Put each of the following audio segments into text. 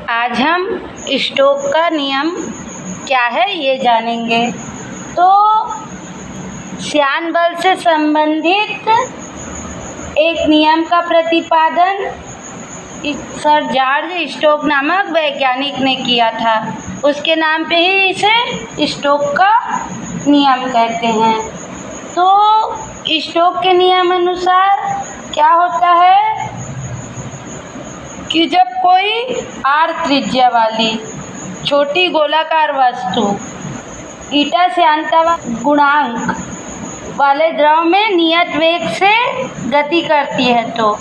आज हम स्टोक्स का नियम क्या है ये जानेंगे। तो श्यान बल से संबंधित एक नियम का प्रतिपादन सर जॉर्ज स्टोक्स नामक वैज्ञानिक ने किया था। उसके नाम पे ही इसे स्टोक्स का नियम कहते हैं। तो स्टोक्स के नियम अनुसार क्या होता है कि जब कोई r त्रिज्या वाली छोटी गोलाकार वस्तु ईटा श्यानता गुणांक वाले द्रव में नियत वेग से गति करती है तो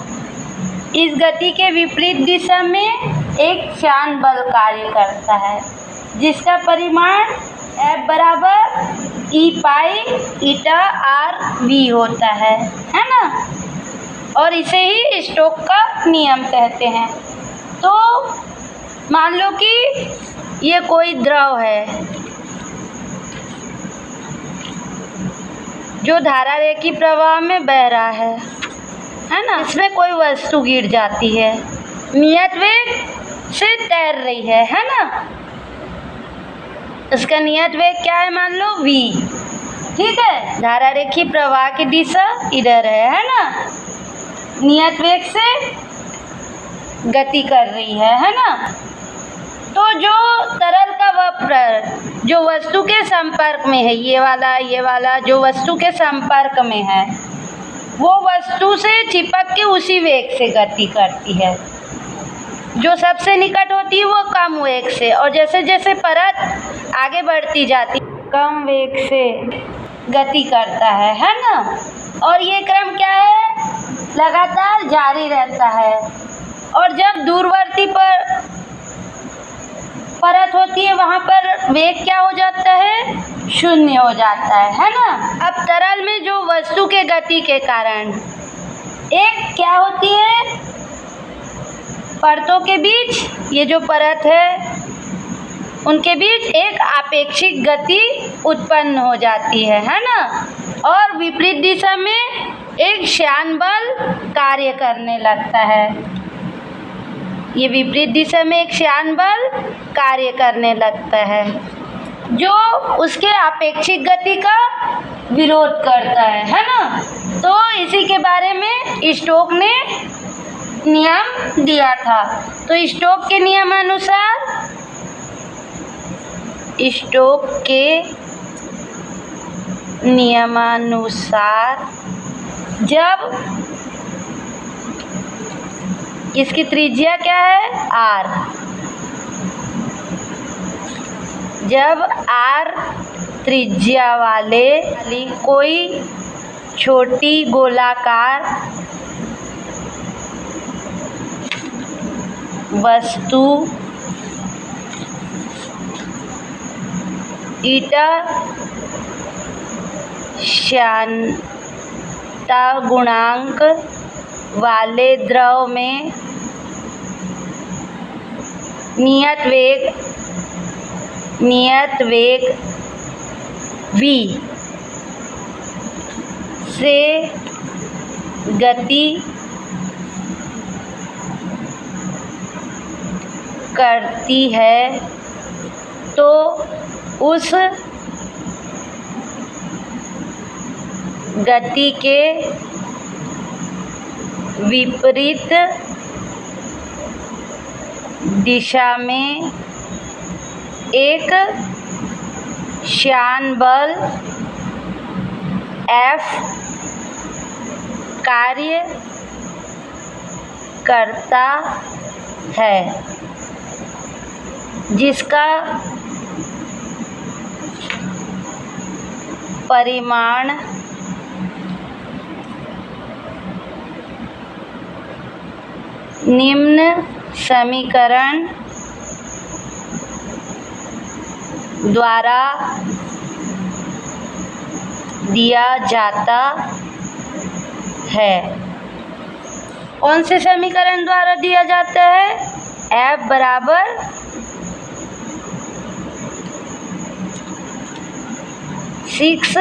इस गति के विपरीत दिशा में एक श्यान बल कार्य करता है जिसका परिमाण F बराबर E पाई ईटा r v होता है ना। और इसे ही स्टोक्स का नियम कहते हैं। तो मान लो कि ये कोई द्रव है जो धारारेखी प्रवाह में बह रहा है ना। इसमें कोई वस्तु गिर जाती है, नियत वेग से तैर रही है ना। इसका नियत वेग क्या है, मान लो v, ठीक है। धारारेखी प्रवाह की दिशा इधर है ना। नियत वेग से गति कर रही है ना। तो जो तरल का वक्र जो वस्तु के संपर्क में है, ये वाला जो वस्तु के संपर्क में है वो वस्तु से चिपक के उसी वेग से गति करती है। जो सबसे निकट होती है वो कम वेग से, और जैसे जैसे परत आगे बढ़ती जाती कम वेग से गति करता है ना। और ये क्रम क्या है, लगातार जारी रहता है। और जब दूरवर्ती पर परत होती है वहाँ पर वेग क्या हो जाता है, शून्य हो जाता है ना। अब तरल में जो वस्तु के गति के कारण एक क्या होती है, परतों के बीच, ये जो परत है उनके बीच एक आपेक्षिक गति उत्पन्न हो जाती है ना। और विपरीत दिशा में एक श्यान बल कार्य करने लगता है। ये विपरीत दिशा में एक श्यान बल कार्य करने लगता है जो उसके आपेक्षिक गति का विरोध करता है ना। तो इसी के बारे में स्टोक्स ने नियम दिया था। तो स्टोक्स के नियमानुसार जब इसकी त्रिज्या क्या है, r, जब r त्रिज्या वाली कोई छोटी गोलाकार वस्तु ईटा श्यानता गुणांक वाले द्रव में नियत वेग v से गति करती है तो उस गति के विपरीत दिशा में एक श्यान बल F कार्य करता है जिसका परिमाण निम्न समीकरण द्वारा दिया जाता है। कौन से समीकरण द्वारा दिया जाता है, F बराबर सिक्स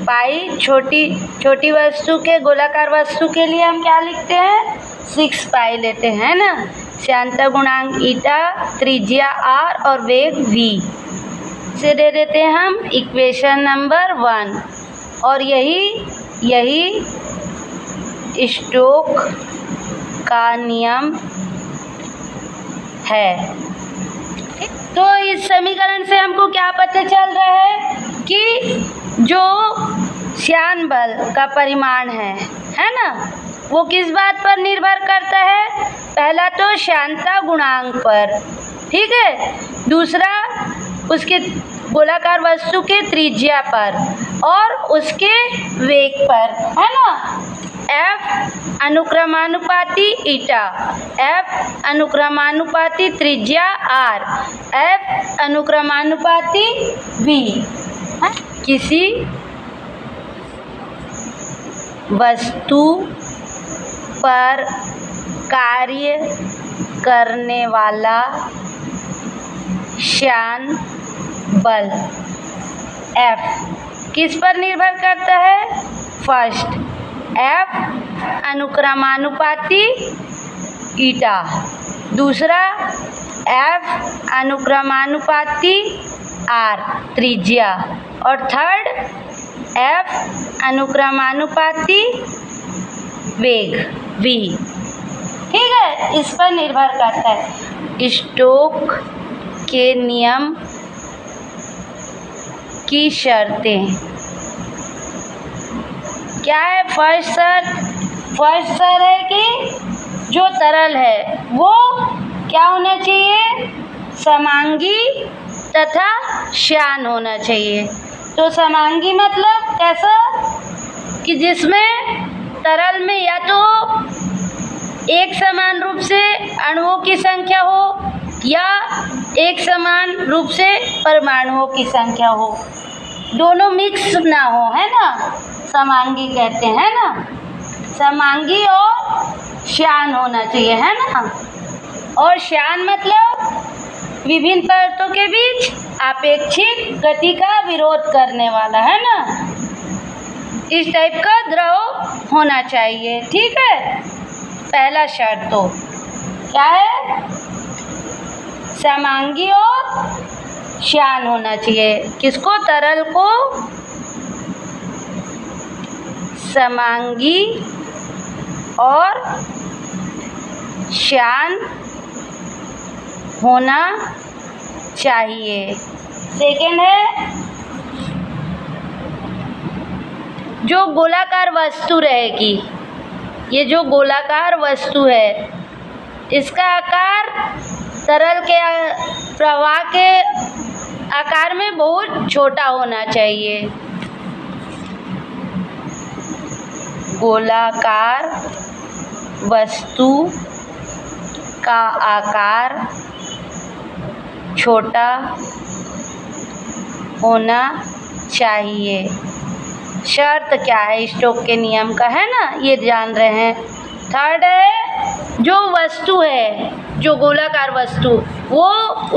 पाई, छोटी वस्तु के गोलाकार वस्तु के लिए हम क्या लिखते हैं, 6 पाई लेते हैं ना। श्यानता गुणांक ईटा, त्रिज्या आर और वेग v से दे देते हैं हम इक्वेशन नंबर 1। और यही स्टोक का नियम है। तो इस समीकरण से हमको क्या पता चल रहा है कि जो श्यान बल का परिमाण है ना, वो किस बात पर निर्भर करता है? पहला तो श्यानता गुणांक पर, ठीक है, दूसरा उसके गोलाकार वस्तु के त्रिज्या पर और उसके वेग पर, है ना। F अनुक्रमानुपाती ईटा, F अनुक्रमानुपाती त्रिज्या R, F अनुक्रमानुपाती V। किसी वस्तु पर कार्य करने वाला श्यान बल F किस पर निर्भर करता है? फर्स्ट F अनुक्रमानुपाती ईटा, दूसरा F अनुक्रमानुपाती R त्रिज्या और थर्ड F अनुक्रमानुपाती वेग v। ठीक है, इस पर निर्भर करता है। स्टोक के नियम की शर्तें क्या है? फर्स्ट शर्त है कि जो तरल है वो क्या होना चाहिए? समांगी तथा श्यान होना चाहिए। तो समांगी मतलब कैसा? कि जिसमें तरल में या तो एक समान रूप से अणुओं की संख्या हो या एक समान रूप से परमाणुओं की संख्या हो, दोनों मिक्स ना हो, है ना, समांगी कहते हैं ना। समांगी और श्यान होना चाहिए, है ना। और श्यान मतलब विभिन्न परतों के बीच आपेक्षिक गति का विरोध करने वाला, है ना। इस टाइप का द्रव होना चाहिए, ठीक है। पहला शर्त तो क्या है? समांगी और श्यान होना चाहिए। किसको? तरल को समांगी और श्यान होना चाहिए। सेकेंड है, जो गोलाकार वस्तु रहेगी, ये जो गोलाकार वस्तु है इसका आकार तरल के प्रवाह के आकार में बहुत छोटा होना चाहिए। गोलाकार वस्तु का आकार छोटा होना चाहिए। शर्त क्या है? स्टोक के नियम का, है ना, ये जान रहे हैं। थर्ड है, जो वस्तु है, जो गोलाकार वस्तु, वो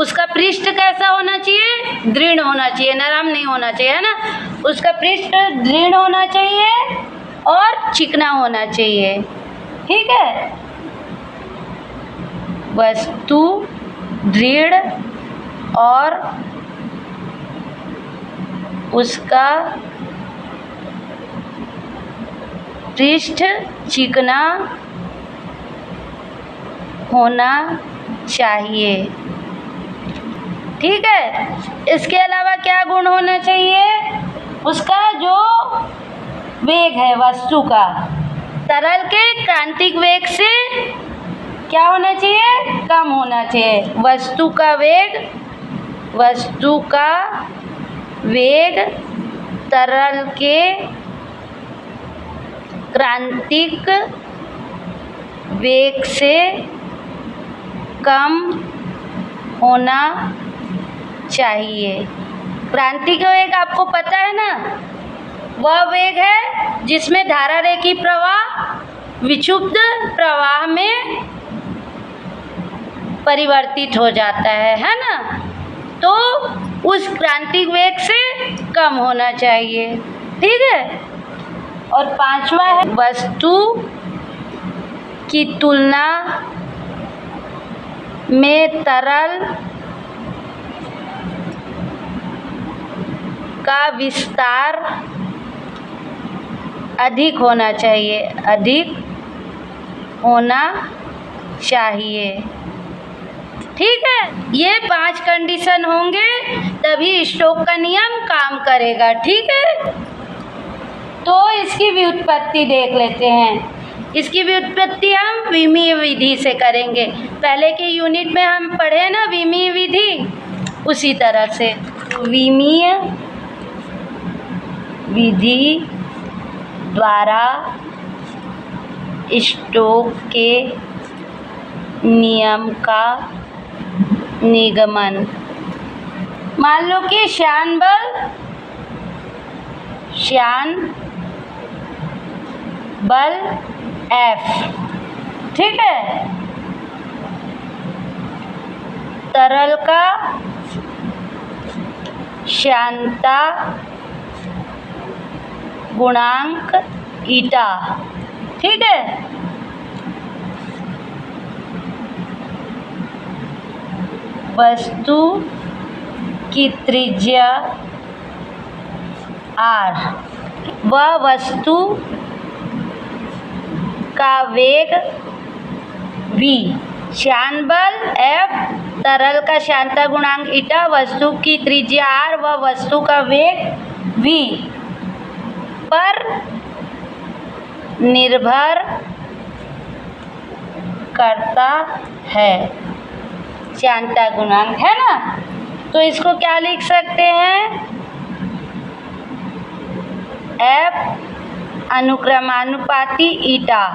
उसका पृष्ठ कैसा होना चाहिए? दृढ़ होना चाहिए, नरम नहीं होना चाहिए, है ना। उसका पृष्ठ दृढ़ होना चाहिए और चिकना होना चाहिए, ठीक है। वस्तु दृढ़ और उसका पृष्ठ चिकना होना चाहिए, ठीक है। इसके अलावा क्या गुण होना चाहिए? उसका जो वेग है वस्तु का, तरल के क्रांतिक वेग से क्या होना चाहिए? कम होना चाहिए। वस्तु का वेग तरल के क्रांतिक वेग से कम होना चाहिए। क्रांतिक वेग आपको पता है ना, वह वेग है जिसमें धारा रेखी प्रवाह विक्षुब्ध प्रवाह में परिवर्तित हो जाता है ना। तो उस क्रांतिक वेग से कम होना चाहिए, ठीक है। और पांचवा है, वस्तु की तुलना में तरल का विस्तार अधिक होना चाहिए, अधिक होना चाहिए। ठीक है, ये 5 कंडीशन होंगे तभी स्टोक का नियम काम करेगा। ठीक है, तो इसकी व्युत्पत्ति देख लेते हैं। इसकी व्युत्पत्ति हम विमीय विधि से करेंगे। पहले के यूनिट में हम पढ़े ना विमीय विधि, उसी तरह से विमीय विधि द्वारा स्टोक के नियम का निगमन। मान लो कि श्यान बल F, ठीक है, तरल का श्यानता गुणांक ईटा। ठीक है, वस्तु की त्रिज्या r व वस्तु का वेग v, श्यान बल F, तरल का श्यानता गुणांक ईटा, वस्तु की त्रिज्या r व वस्तु का वेग v पर निर्भर करता है। श्यानता गुणांक है ना, तो इसको क्या लिख सकते हैं? F अनुक्रमानुपाती ईटा,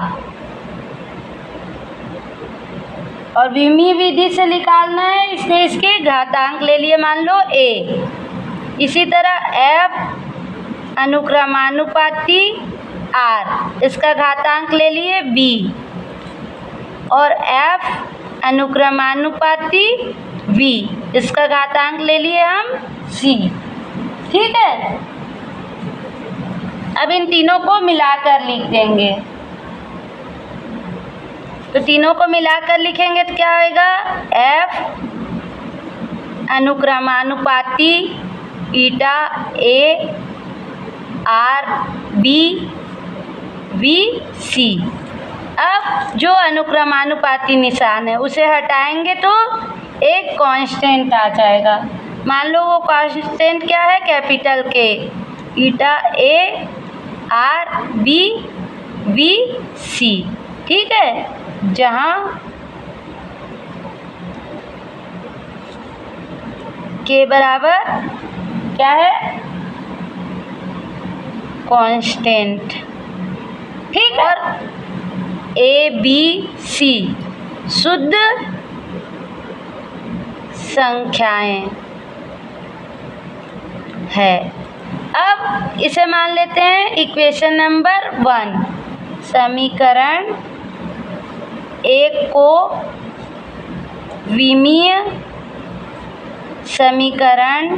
और विमीय विधि से निकालना है, इसलिए इसके घातांक ले लिए, मान लो A। इसी तरह F अनुक्रमानुपाती R, इसका घातांक ले लिए B, और F अनुक्रमानुपाती V, इसका घातांक ले लिए हम C। ठीक है, अब इन तीनों को मिलाकर लिख देंगे। तो तीनों को मिलाकर लिखेंगे तो क्या होगा? F अनुक्रमानुपाती eta A R B V C। अब जो अनुक्रमानुपाती निशान है उसे हटाएंगे तो एक कांस्टेंट आ जाएगा। मान लो वो कांस्टेंट क्या है? Capital K, eta A R B V C। ठीक है, जहाँ K बराबर क्या है? कांस्टेंट। ठीक, और A B C शुद्ध संख्याएं है। अब इसे मान लेते हैं इक्वेशन नंबर 1। समीकरण 1 को विमीय समीकरण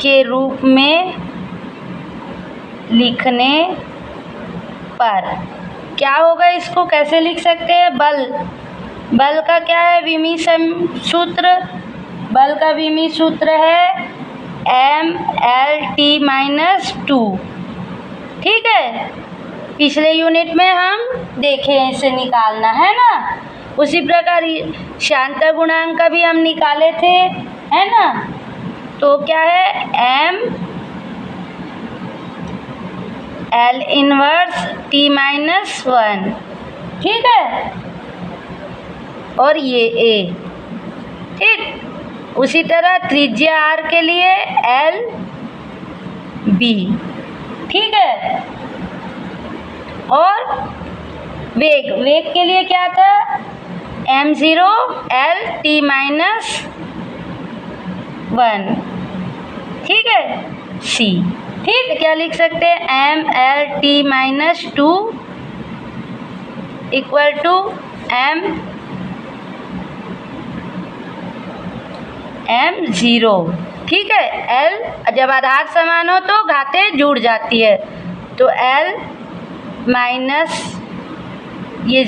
के रूप में लिखने पर क्या होगा? इसको कैसे लिख सकते हैं? बल का क्या है विमीय सूत्र? बल का विमीय सूत्र है MLT-2। ठीक है, पिछले यूनिट में हम देखे इसे निकालना, है ना। उसी प्रकार श्यानता गुणांक का भी हम निकाले थे, है ना। तो क्या है? L inverse T-1। ठीक है, और ये A। ठीक, उसी तरह त्रिज्या R के लिए L B। ठीक है, और वेग के लिए क्या था? m0 L T-1। ठीक है, C। ठीक, क्या लिख सकते हैं? MLT-2 equal to M0। ठीक है, L जब आधार समान हो तो घातें जुड़ जाती है, तो L माइनस ये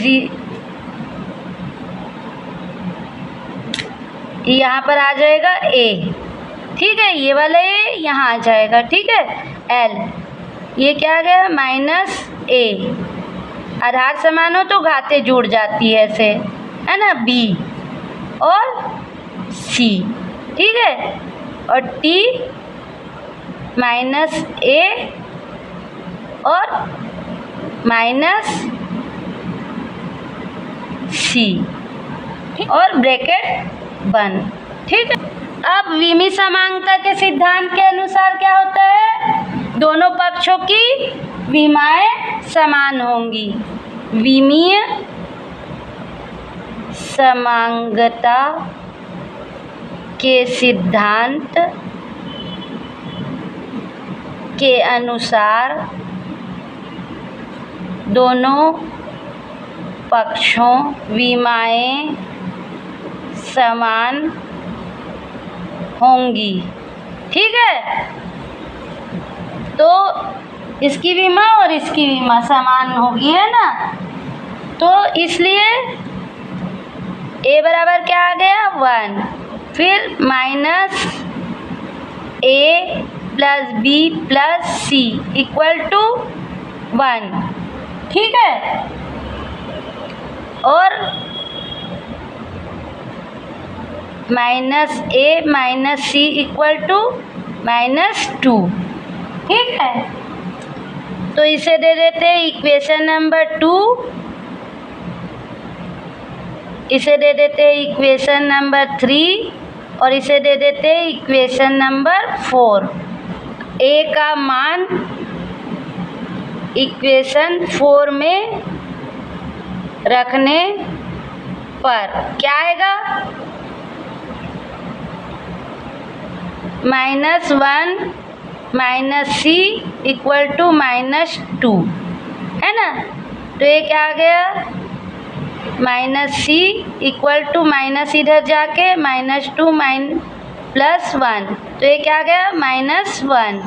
यहाँ पर आ जाएगा ए, ठीक है, ये वाला ए यहाँ आ जाएगा, ठीक है, एल, ये क्या आ गया माइनस ए, आधार समान हो तो घातें जुड़ जाती है ऐसे, है ना, बी और सी, ठीक है, और टी माइनस ए और माइनस सी और ब्रैकेट बंद, ठीक है। अब विमीय समांगता के सिद्धांत के अनुसार क्या होता है, दोनों पक्षों की विमाएं समान होंगी। विमीय समांगता के सिद्धांत के अनुसार दोनों पक्षों विमाएं समान होंगी, ठीक है। तो इसकी विमा और इसकी विमा समान होगी, है ना, तो इसलिए ए बराबर क्या आ गया 1, फिर minus a plus b plus c equal to 1, ठीक है, और minus a minus c equal to -2, ठीक है। तो इसे दे देते हैं इक्वेशन नंबर 2, इसे दे देते हैं इक्वेशन नंबर 3 और इसे दे देते हैं इक्वेशन नंबर 4। ए का मान इक्वेशन 4 में रखने पर क्या आएगा, -1 माइनस सी इक्वल टू -2, है ना, तो ये क्या आ गया minus c equal to minus इधर जाके -2 प्लस 1, तो ये क्या आ गया -1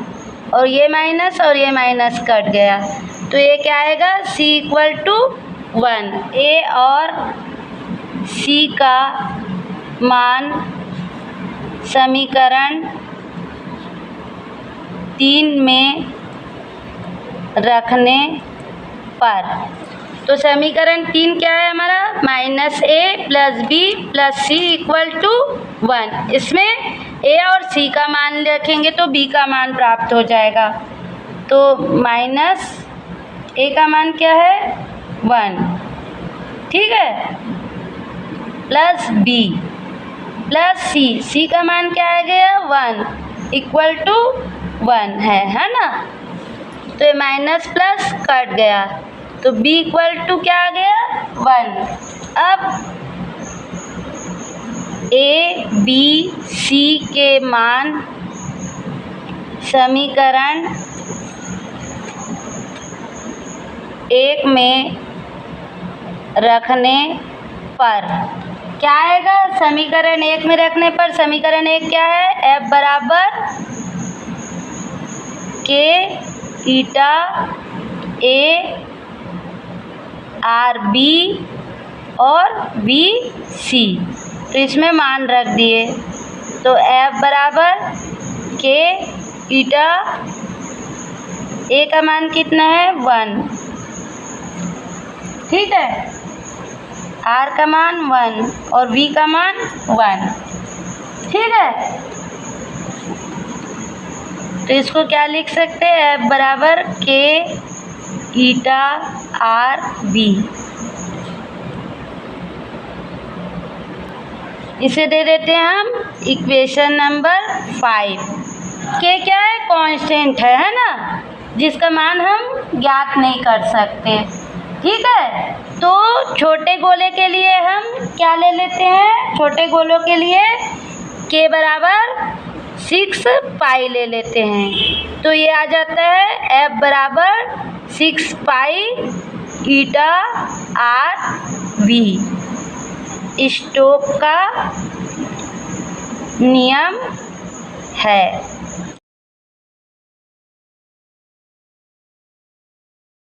और ये माइनस कट गया, तो ये क्या आएगा सी इक्वल टू 1। ए और सी का मान समीकरण 3 में रखने पर, तो समीकरण 3 क्या है हमारा, -a plus b plus c equal to 1। इसमें a और c का मान रखेंगे तो b का मान प्राप्त हो जाएगा, तो -a का मान क्या है 1, ठीक है, प्लस b प्लस c का मान क्या आ गया 1 इक्वल टू 1 है ना, तो ये माइनस प्लस कट गया, तो b इक्वल टू क्या आ गया 1। अब a b c के मान समीकरण 1 में रखने पर क्या आएगा, समीकरण 1 में रखने पर समीकरण 1 क्या है, f बराबर के ईटा a आर बी और बी सी, तो इसमें मान रख दिए, तो f बराबर के ईटा a का मान कितना है 1, ठीक है, r का मान 1 और v का मान 1, ठीक है। तो इसको क्या लिख सकते हैं, f बराबर के ईटा आर बी, इसे दे देते हैं हम इक्वेशन नंबर 5। के क्या है, कांस्टेंट है ना, जिसका मान हम ज्ञात नहीं कर सकते, ठीक है। तो छोटे गोले के लिए हम क्या ले लेते हैं, छोटे गोलों के लिए के बराबर 6 पाई ले लेते हैं, तो ये आ जाता है f बराबर 6 पाई ईटा आर वी, स्टोक्स का नियम है।